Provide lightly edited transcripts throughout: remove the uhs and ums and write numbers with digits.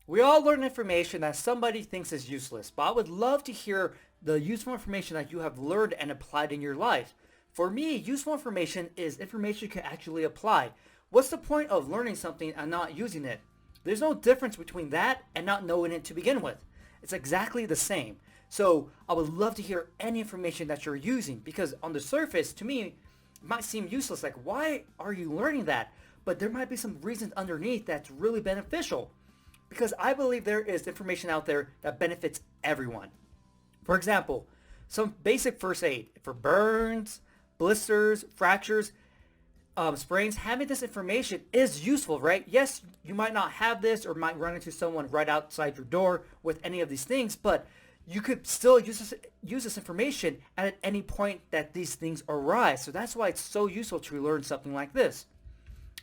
We all learn information that somebody thinks is useless, but I would love to hear the useful information that you have learned and applied in your life. For me, useful information is information you can actually apply. What's the point of learning something and not using it? There's no difference between that and not knowing it to begin with. It's exactly the same. So I would love to hear any information that you're using because on the surface, to me, it might seem useless. Like, why are you learning that? But there might be some reasons underneath that's really beneficial because I believe there is information out there that benefits everyone. For example, some basic first aid for burns, blisters, fractures, sprains. Having this information is useful, right? Yes, you might not have this or might run into someone right outside your door with any of these things, but you could still use this information at any point that these things arise. So that's why it's so useful to learn something like this.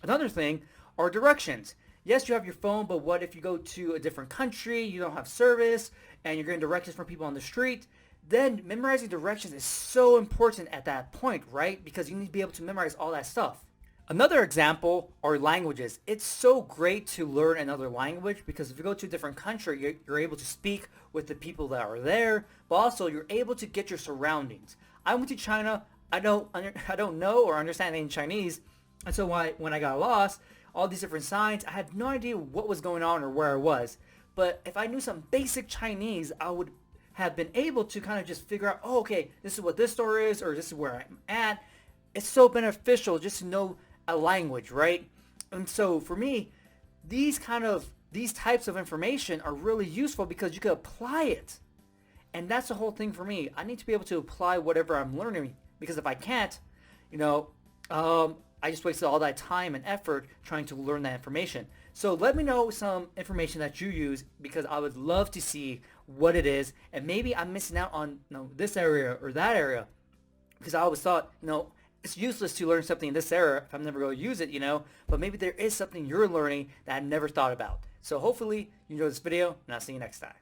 Another thing are directions. Yes, you have your phone, but what if you go to a different country, you don't have service, and you're getting directions from people on the street? Then memorizing directions is so important at that point, right? Because you need to be able to memorize all that stuff. Another example are languages. It's so great to learn another language because if you go to a different country, you're able to speak with the people that are there, but also you're able to get your surroundings. I went to China. I don't know or understand any Chinese, and so when I got lost, all these different signs, I had no idea what was going on or where I was. But if I knew some basic Chinese, I would have been able to kind of just figure out, oh, okay, this is what this store is, or this is where I'm at. It's so beneficial just to know a language, right? And so for me, these types of information are really useful because you can apply it. And that's the whole thing for me. I need to be able to apply whatever I'm learning because if I can't, you know, I just wasted all that time and effort trying to learn that information. So let me know some information that you use because I would love to see what it is and maybe I'm missing out on this area or that area because I always thought it's useless to learn something in this area if I'm never going to use it, but maybe there is something you're learning that I never thought about. So hopefully you enjoy this video and I'll see you next time.